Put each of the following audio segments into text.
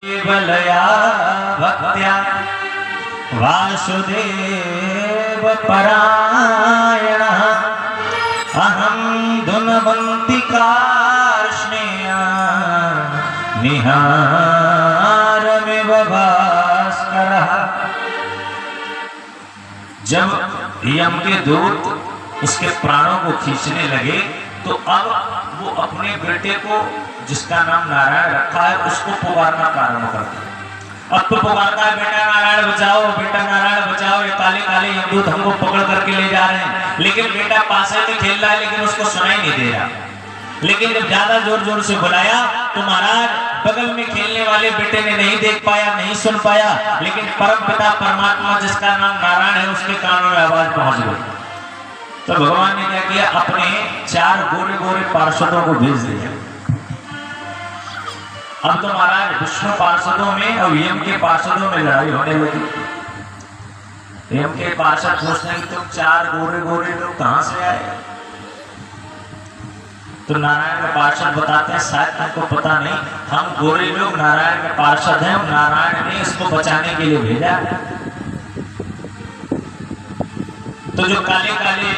बलया भक्त्या वासुदेव परायणः अहं धुनवन्तिकार्ष्णेया निहारमिव भास्करः। जब यम के दूत उसके प्राणों को खींचने लगे तो अब वो अपने बेटे को जिसका नाम नारायण रखा है उसको पुकारना प्रारंभ करता है। अब तो पुकारता है बेटा नारायण बचाओ, बेटा नारायण बचाओ, ये काले काले यमदूत हमको पकड़ करके ले जा रहे हैं। लेकिन बेटा पास में खेल रहा है लेकिन उसको सुनाई नहीं दे रहा। लेकिन जब ज्यादा जोर जोर से बुलाया तो महाराज बगल में खेलने वाले बेटे ने नहीं देख पाया, नहीं सुन पाया, लेकिन परम पिता परमात्मा जिसका नाम नारायण है उसके कानों में आवाज पहुंच गई। तो भगवान ने क्या किया, अपने 4 गोरे गोरे पार्षदों को भेज दिया। अब तो महाराज विष्णु पार्षदों में और यम के पार्षदों में लड़ाई होने लगी। यम के पार्षद पूछते हैं कि तुम 4 गोरे गोरे लोग कहां से आए? तो नारायण के पार्षद बताते हैं शायद तुमको पता नहीं, हम गोरे लोग नारायण के पार्षद हैं, नारायण ने इसको बचाने के लिए भेजा। तो जो काले काले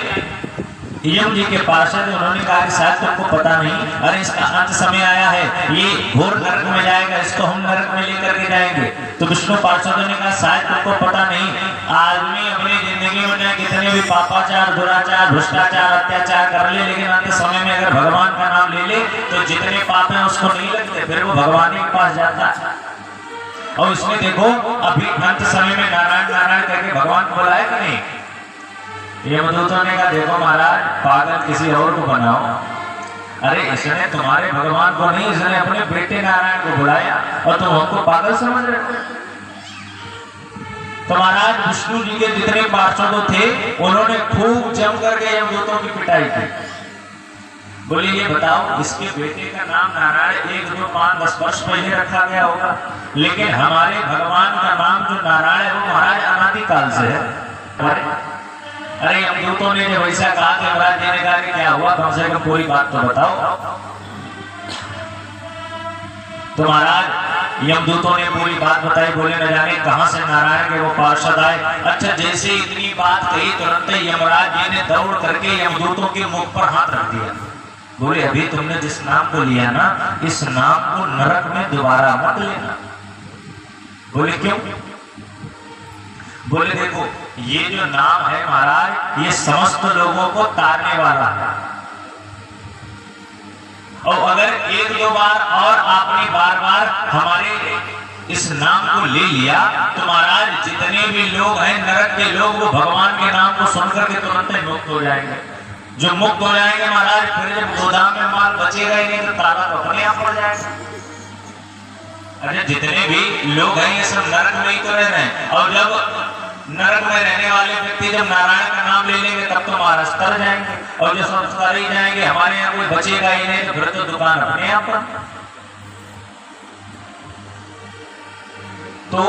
यम जी के पार्षद उन्होंने कहा कि शायद तुमको पता नहीं, अरे इसका अंत समय आया है, ये घोर नरक में जाएगा, इसको हम नरक में लेकर के जाएंगे। तो विष्णु पार्षदों ने कहा शायद तुमको पता नहीं, आदमी अपनी जिंदगी में कितने भी पापाचार, दुराचार, भ्रष्टाचार, अत्याचार कर ले, लेकिन अंत समय में अगर भगवान का नाम ले ले तो जितने पाप हैं उसको नहीं लगते, फिर वो भगवान के पास जाता है। और इसमें देखो अभी अंत समय में नारायण नारायण करके भगवान को बुलाया कि नहीं? यमदूतों ने कहा देखो महाराज पागल किसी और को बनाओ। अरे इसने तुम्हारे भगवान को नहीं, इसने अपने बेटे नारायण को बुलाया और तुम हमको पागल समझ रहे हो। तो महाराज विष्णु जी के जितने पार्षद थे उन्होंने खूब जम करके यमदूतों की पिटाई की। बोले ये बताओ इसके बेटे का नाम नारायण 1, 2, 5, 10 वर्ष पहले रखा गया होगा, लेकिन हमारे भगवान का नाम जो नारायण है वो महाराज अनादिकाल से है। अरे यमदूतों ने जब ऐसा कहा कि महाराज जी ने कहा कि क्या हुआ, कम से कम पूरी बात तो बताओ। तो महाराज यमदूतों ने पूरी बात बताई। बोले न जाने कहां से नारायण के वो पार्षद आए। अच्छा जैसे इतनी बात कही तुरंत यमराज जी ने दौड़ करके यमदूतों के मुख पर हाथ रख दिया। बोले अभी तुमने जिस नाम को लिया ना, इस नाम को नरक में दोबारा मत लेना। बोले क्यों? बोले देखो ये जो नाम है महाराज ये समस्त लोगों को तारने वाला है, और अगर 1-2 बार और आपने बार बार हमारे इस नाम को ले लिया तो महाराज जितने भी लोग हैं नरक के लोग वो भगवान के नाम को सुनकर के तुरंत ही मुक्त हो जाएंगे। जो मुक्त हो जाएंगे महाराज फिर जब गोदाम में माल बचेगा ही नहीं तो ताला तो अपने आप पड़ जाएगा। अरे जितने भी लोग हैं ये सब नरक में ही तो रह रहे हैं, और जब नरक में रहने वाले व्यक्ति जब नारायण का नाम ले लेंगे तब तो महाराज तर जाएंगे, और जो संस्कार ही जाएंगे हमारे यहाँ कोई बचेगा ही नहीं, तो फिर तो दुकान अपने यहाँ पर। तो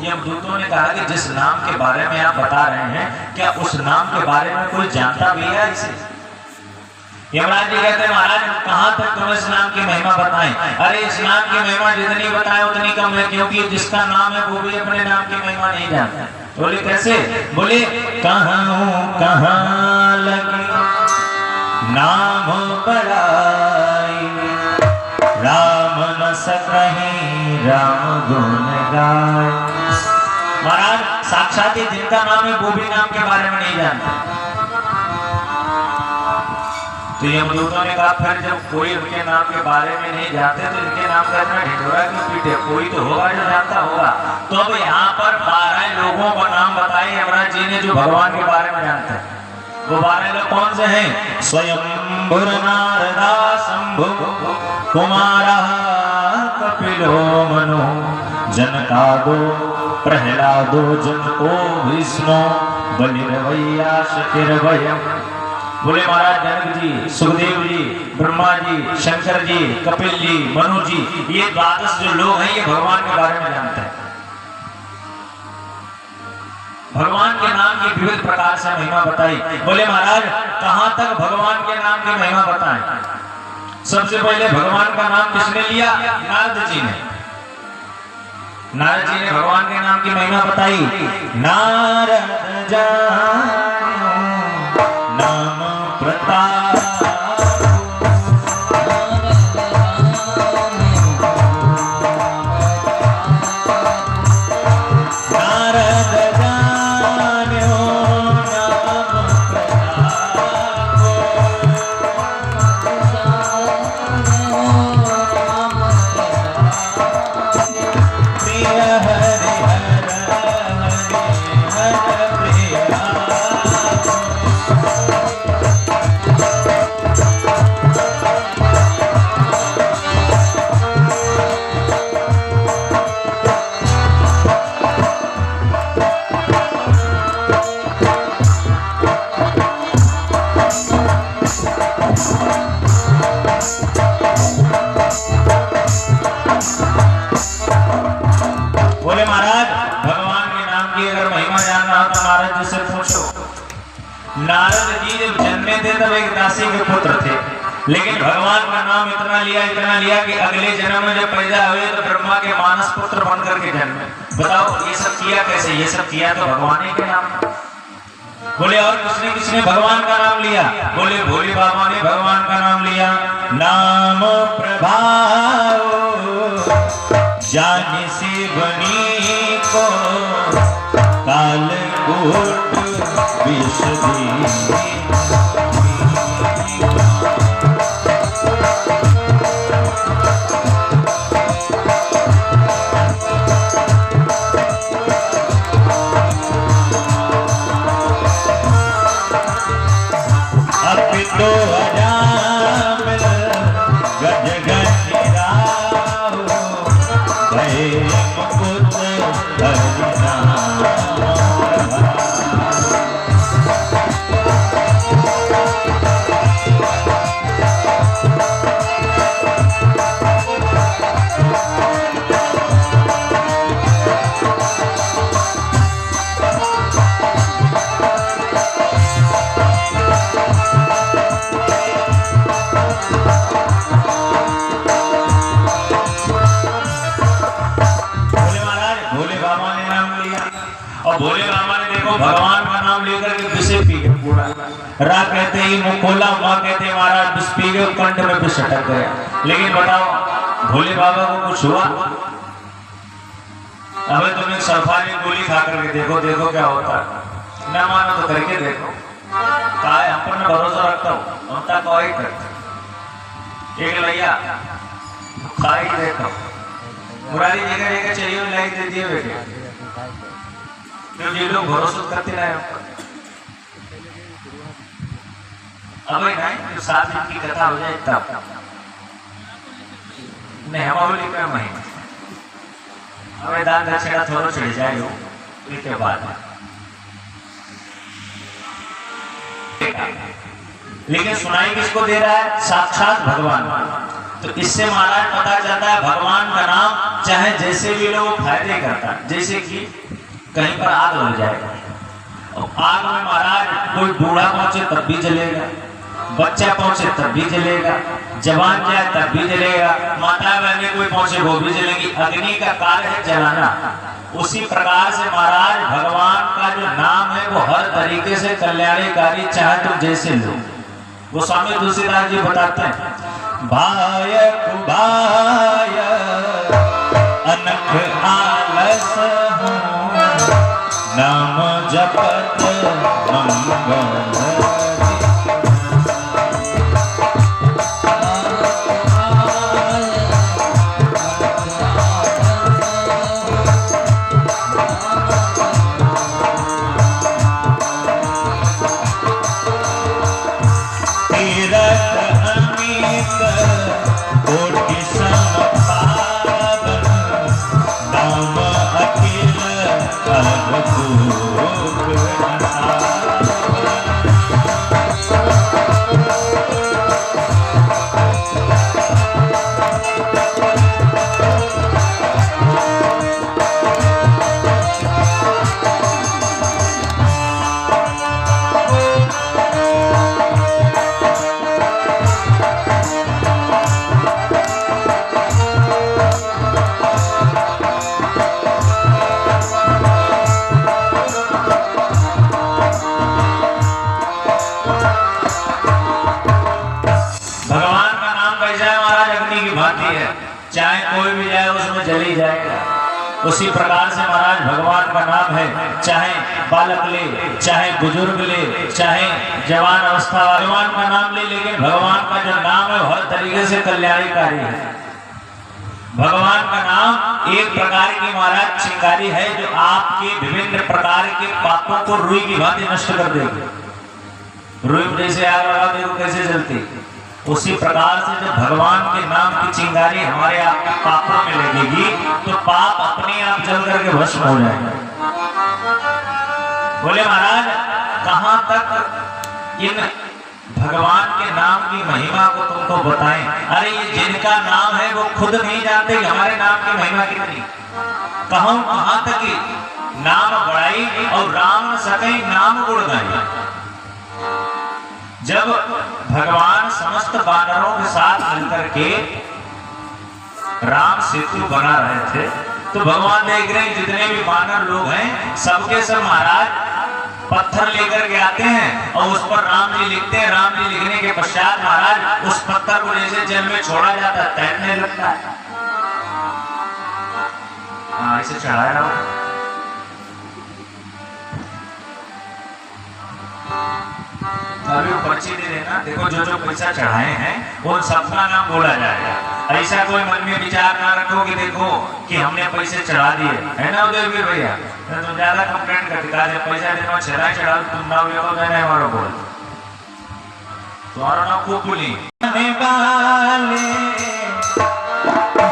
यमदूतों ने कहा कि जिस नाम के बारे में आप बता रहे हैं क्या उस नाम के बारे में कोई जानता भी है इसे? यमराज जी कहते हैं महाराज कहां तक तुम इस नाम की महिमा बताएं? अरे इस नाम की महिमा जितनी बताए उतनी कम है, क्योंकि जिसका नाम है वो भी अपने नाम की महिमा नहीं जानता। बोले कैसे? बोले कहां लगी नाम बड़ाई, राम न सकहीं राम गुण गाय। महाराज साक्षात ही जिनका नाम है वो भी नाम के बारे में नहीं जानता। तो यमदूतों ने कहा फिर जब कोई उनके नाम के बारे में नहीं जानते तो इनके नाम का इतना ढिढोरा क्यों पीटे? कोई तो होगा जो जानता होगा। तो अब यहाँ पर 12 लोगों का नाम बताए यमराज जी ने जो भगवान के बारे में जानते हैं। वो 12 लोग कौन से हैं? स्वयंभुर नारदा शंभु कुमारा कपिलो मनु जनकादो प्रहलादो जनको विष्णु बलिर्वैया शकिर्वयम्। बोले महाराज जनक जी, सुखदेव जी, ब्रह्मा जी, शंकर जी, कपिल जी, मनु जी, ये 12 जो लोग हैं ये भगवान के बारे में जानते हैं। भगवान के नाम की विविध प्रकार से महिमा बताई। बोले महाराज कहां तक भगवान के नाम की महिमा बताएं? सबसे पहले भगवान का नाम किसने लिया? नारद जी ने। नारद जी ने भगवान के नाम की महिमा बताई। नारद जानो नाम प्रताप, नारद जानो नाम प्रताप, प्रिय हरि हर हरि हर प्रिया। बोले महाराज भगवान के नाम की अगर महिमा जानना हो तो नारद जी से पूछो। नारद जी जब जन्मे थे तब एक दासी के पुत्र थे, लेकिन भगवान का नाम इतना लिया कि अगले जन्म में जब पैदा हुए तो ब्रह्मा के मानस पुत्र बन करके जन्मे। बताओ ये सब किया कैसे? ये सब किया तो भगवान ही के नाम। बोले और किसने भगवान का नाम लिया? बोले भोले बाबा ने भगवान का नाम लिया। नाम प्रभाव जाने से बनी को काल कोट विषदी। तो अजामिल गज गजराहो भय मुकुट हरिनाम। और भोले बाबा ने देखो भगवान का नाम लेकर के विषय पी गए पूरा। रा कहते ही मुंह खोला, माँ कहते महाराज विष पी गए, कंठ में विष अटक गया। लेकिन बताओ भोले बाबा को कुछ हुआ? अबे तुम एक सल्फानी गोली खा करके देखो क्या होता है। न मानो तो करके देखो। कहा है हम पर मैं भरोसा रखता हूँ, ममता को ही करता। एक लैया खा ही देखो, मुरारी जगह चाहिए लाई दे दिए बेटे। ये लोग भरोसा करते रहे। अब नहीं 7 दिन की कथा हो जाए तब नहीं हमारे क्या महीना हमें दान दक्षिणा थोड़ा चढ़ जाए हो इसके बाद। लेकिन सुनाई किसको दे रहा है? साक्षात भगवान। तो इससे महाराज पता चलता है भगवान का नाम चाहे जैसे भी लोग फायदे करता है। जैसे कि कहीं पर आग लग जाएगा और आग में महाराज कोई बूढ़ा पहुंचे तब भी जलेगा, बच्चा पहुंचे तब भी जलेगा, जवान जाए तब भी जलेगा, माता बहने कोई पहुंचे वो भी जलेगी। अग्नि का कार्य है जलाना। उसी प्रकार से महाराज भगवान का जो नाम है वो हर तरीके से कल्याणकारी, चाहे तुम जैसे लो। वो स्वामी तुलसीदास जी बताते हैं भाय कुभाय अनख आलस नाम जपत मंगल। तीरथ अमित कोटि सम पावन नाम अखिल अद्भुत। ही जाएगा। उसी प्रकार से महाराज भगवान का नाम है, चाहे बालक ले, चाहे बुजुर्ग ले, चाहे जवान अवस्था, भगवान का नाम ले, लेकिन भगवान का जो नाम है हर तरीके से कल्याणकारी है। भगवान का नाम एक प्रकार की महाराज चिंगारी है जो आपके विभिन्न प्रकार के पापों को रुई की भांति नष्ट कर देगी। रुई जैसे आग लगा दे कैसे जलती, उसी प्रकार से जब भगवान के नाम की चिंगारी हमारे आपके पापों में लगेगी तो पाप अपने आप जल करके भस्म हो जाएंगे। बोले महाराज कहां तक इन भगवान के नाम की महिमा को तुमको बताएं? अरे ये जिनका नाम है वो खुद नहीं जानते कि हमारे नाम की महिमा कितनी। कहां तक कि नाम बढ़ाई और राम न सके नाम गुण गाई। जब भगवान समस्त वानरों के साथ मिलकर के राम सेतु बना रहे थे तो भगवान देख रहे हैं जितने भी वानर लोग हैं सबके सब महाराज पत्थर लेकर के आते हैं और उस पर राम जी लिखते हैं। राम जी लिखने के पश्चात महाराज उस पत्थर को जैसे जल में छोड़ा जाता है तैरने लगता है। ऐसे चढ़ाया हो अभी पर्ची दे देना, देखो जो जो पैसा चढ़ाए हैं उन सबका नाम बोला जाएगा। ऐसा कोई मन में विचार ना रखो कि देखो कि हमने पैसे चढ़ा दिए, है ना उदयवीर भैया? तुम ज्यादा कंप्लेंट करते पैसा देना चढ़ा तुम नाम ले मैंने हमारा बोल तुम्हारा नाम खूब बोली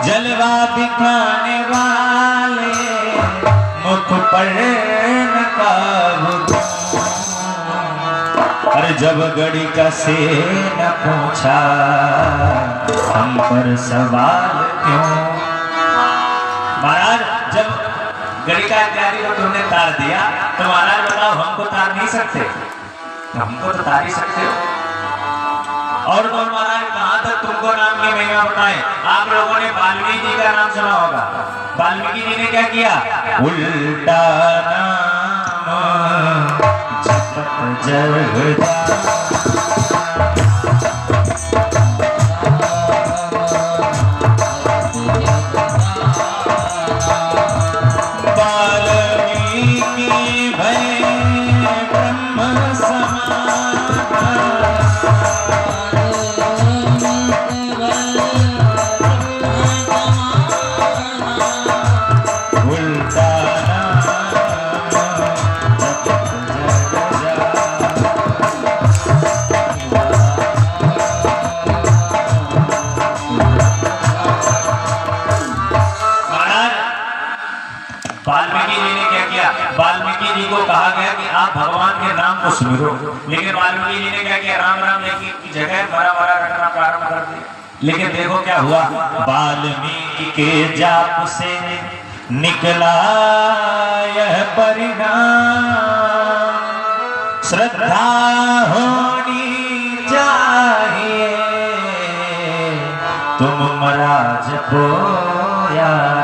जलवा दिखाने वाले मुख पर अरे जब गड़ी का से न पूछा हम पर सवाल क्यों। महाराज जब गड़ी का इत्यादि को तुमने तार दिया तो महाराज बताओ हमको तार नहीं सकते? हमको तो तार ही सकते हो। और तो महाराज कहां तक तुमको नाम की महिमा बताएं? आप लोगों ने वाल्मीकि जी का नाम सुना होगा। वाल्मीकि जी ने क्या किया? उल्टा नाम जपत जग वाल्मीकि जी को कहा गया कि आप भगवान के नाम को सुमिरो, लेकिन वाल्मीकि जी ने क्या किया? राम राम की जगह मरा मरा रटना प्रारंभ कर दिया। लेकिन देखो क्या हुआ, वाल्मीकि के जाप से निकला यह परिणाम, श्रद्धा होनी चाहिए तुम महाराज को यार।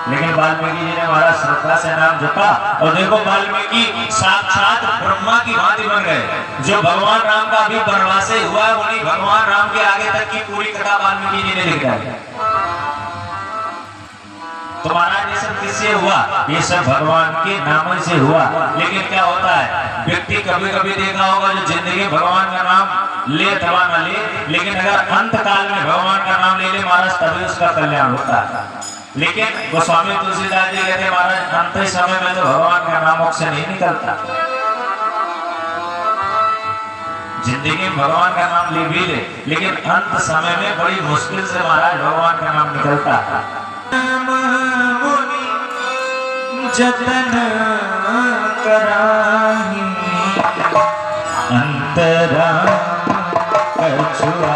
लेकिन वाल्मीकि जी ने महाराज श्रद्धा से नाम जपा और देखो वाल्मीकि साक्षात ब्रह्मा की भांति बन गए। जो भगवान राम का भी वनवास हुआ उन्हीं भगवान राम के आगे तक की पूरी कथा वाल्मीकि जी ने लिखा है। तो महाराज ये सब किससे हुआ? ये सब भगवान के नाम से हुआ। लेकिन क्या होता है, व्यक्ति कभी कभी देखा होगा जो जिंदगी भगवान का नाम ले अथवा न ले, लेकिन अगर अंत काल में भगवान का नाम ले ले महाराज तभी उसका कल्याण होता है। लेकिन गोस्वामी तुलसीदास जी कहते महाराज अंत समय में तो भगवान का नाम मोक्ष नहीं निकलता। जिंदगी में भगवान का नाम ले भी ले, लेकिन अंत समय में बड़ी मुश्किल से महाराज भगवान का नाम निकलता है। जतन कराही अंतरा कछुआ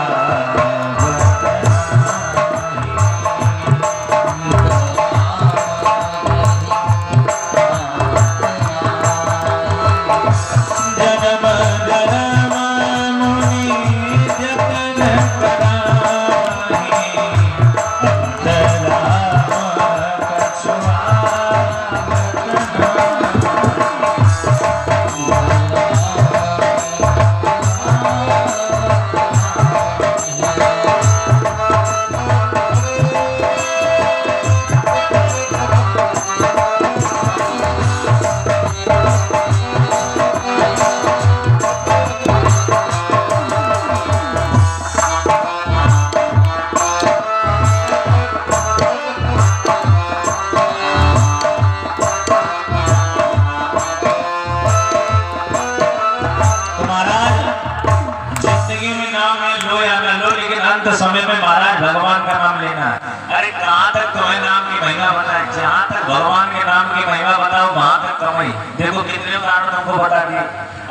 नहीं। देखो कितने उदाहरण तुमको बता दिए।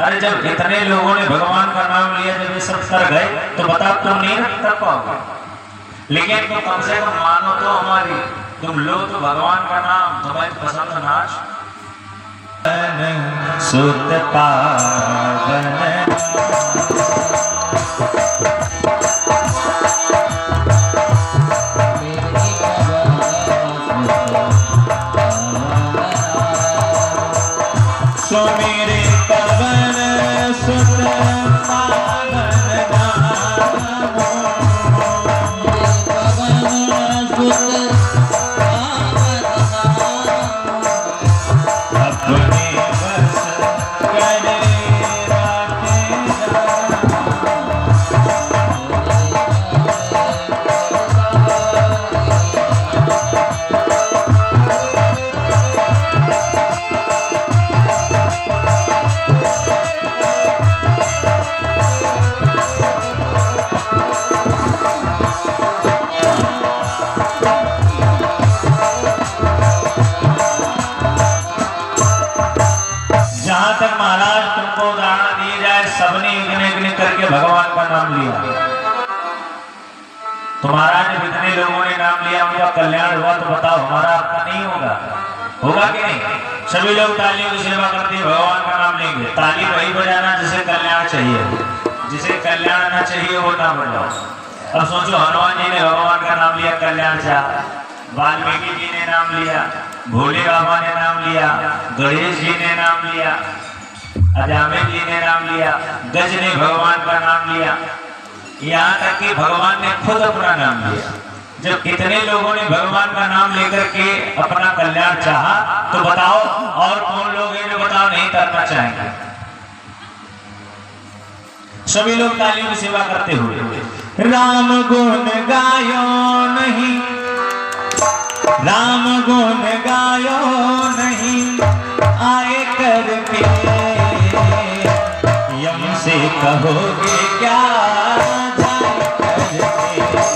अरे जब इतने लोगों ने भगवान का नाम लिया, जब ये सब कर गए तो बता तुम नहीं कर पाओगे। लेकिन तुम कम से कम मानो तो हमारी, तुम लो तो भगवान का नाम, तुम्हें पसंद नाच सुत पावन सो मेरे पवन सुत पावन भगवान का नाम लिया तो महाराज जब इतने लोगों ने नाम लिया, उनका कल्याण हुआ, तो बताओ हमारा आपका नहीं होगा? होगा कि नहीं? सभी लोग तालियों की सेवा करते हैं, भगवान का नाम लेंगे। ताली वही बजाना जिसे कल्याण चाहिए, जिसे कल्याण ना चाहिए वो ना बजाओ। अब सोचो, हनुमान जी ने भगवान का नाम लिया, कल्याण चाहा। वाल्मीकि जी ने नाम लिया, भोले बाबा ने नाम लिया, गणेश जी ने नाम लिया, अजामिल जी ने नाम लिया, गज ने भगवान का नाम लिया, यहाँ तक कि भगवान ने खुद अपना नाम लिया। जब कितने लोगों ने भगवान का नाम लेकर के अपना कल्याण चाहा, तो बताओ और कौन लोग हैं जो बताओ नहीं करना चाहेंगे? सभी लोग तालियों की सेवा करते हुए राम गुण गायो नहीं, राम गुण गायो नहीं, आए करके यम से कहोगे क्या जाए करके।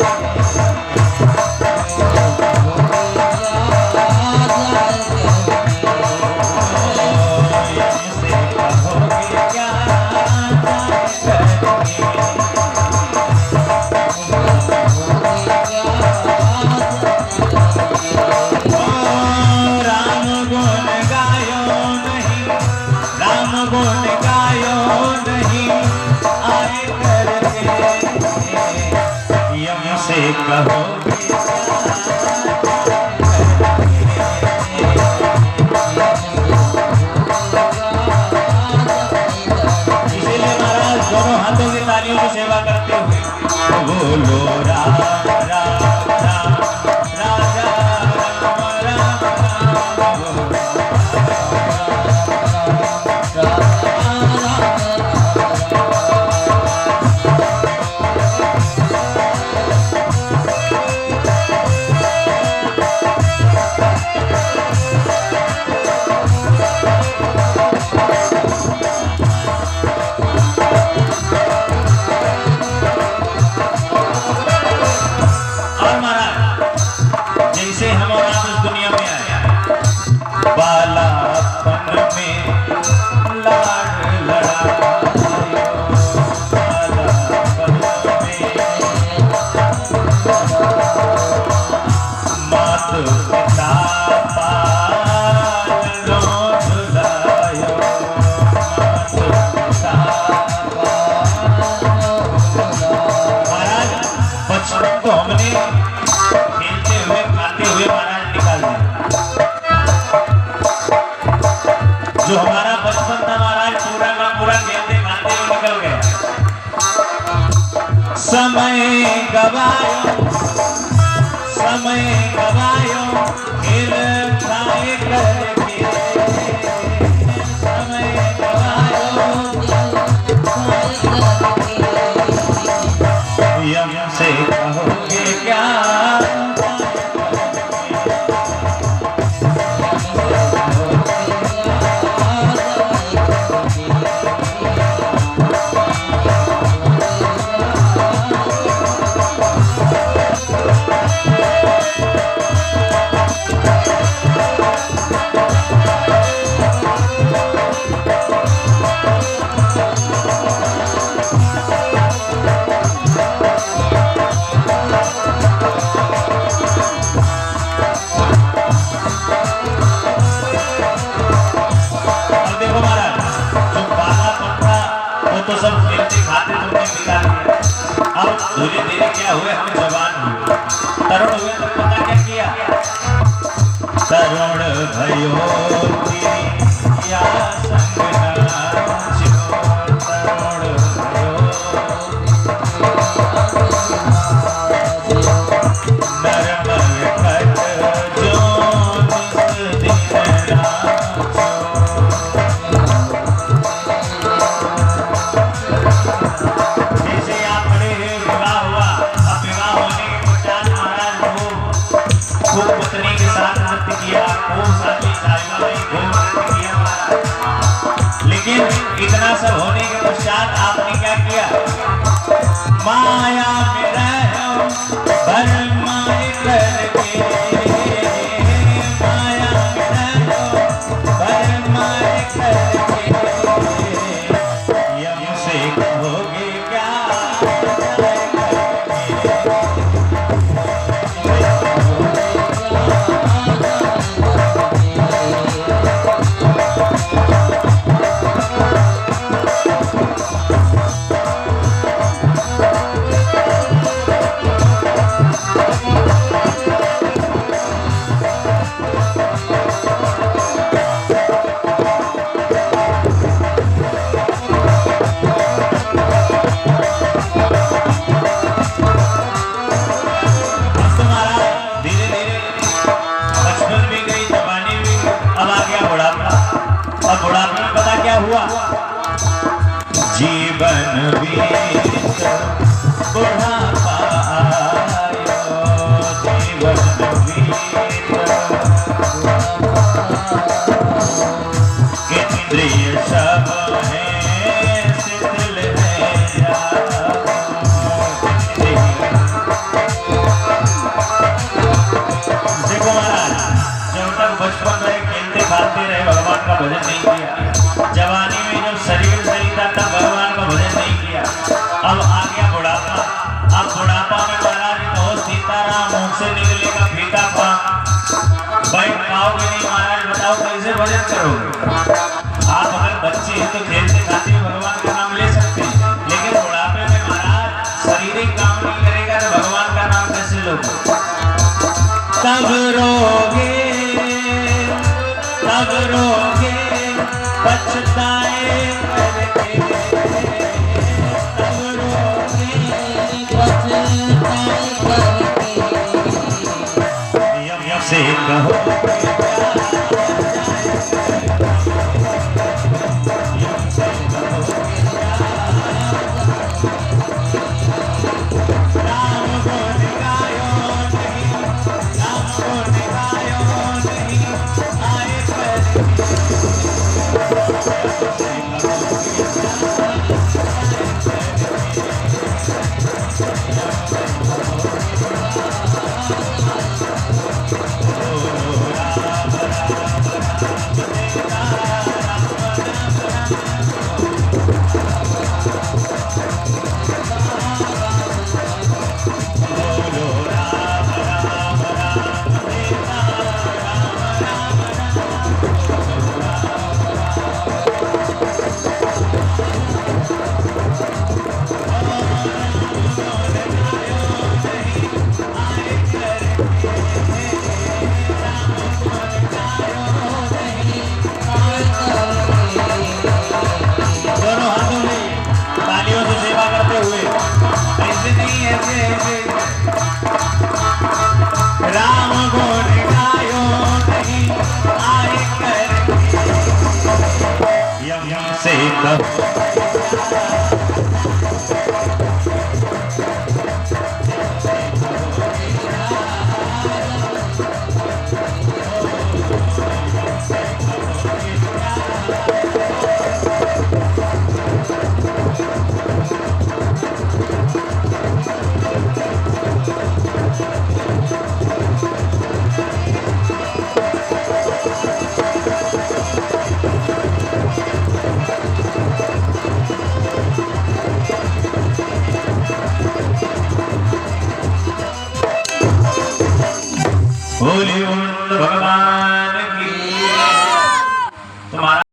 कहोगे इसीलिए महाराज दोनों हाथों की तालियों की सेवा करते हुए बोलो राम राम राम राजा राम राम जो हमारा बचपन था महाराज, पूरा का पूरा खेलते खाते हुए निकल गया। समय गवायो, समय गवायो, खेल खाए करके, समय गवायो, यम से कहोगे क्या हुए हम जवान हुए, तरुण हुए तो पता क्या किया, तरुण भयो या संग नाचो, तरुण भयो नरम विकट जो निज दिन नाचो। जैसे आप बड़े हुए, विवाह हुआ, अब विवाह होने के पश्चात महाराज खूब पत्नी के साथ नृत्य किया, खूब साथी साहिबाई खूब नृत्य किया महाराज। लेकिन इतना सब होने के पश्चात आपने क्या किया, माया में रहो भरमाए करके, माया में रहो भरमाए करके, यम से कहोगे क्या हुआ, जीवन बीत बुढ़ापा आयो, जीवन बीत इंद्रिय सब है शिथिल है देखो महाराज, जब तक बचपन में खेलते खाते रहे भगवान का भजन नहीं किया, जवानी में जब शरीर सही था तब भगवान का भजन नहीं किया, अब आ गया बुढ़ापा, अब बुढ़ापा में महाराज तो सीताराम मुंह से निकलेगा फीका बैठ पाओगे नहीं महाराज, बताओ कैसे भजन करोगे। आप अगर बच्चे हैं तो खेलते खाते भगवान का नाम ले सकते हैं, लेकिन बुढ़ापे में महाराज शारीरिक काम नहीं करेगा तो भगवान का नाम कैसे लोगे। तब रोगे तब रोगे पछताए करके, तब रोगे पछताए करके, यम से कहो राम गुण गायो नहीं आए करके, यम से भगवान की तुम्हारा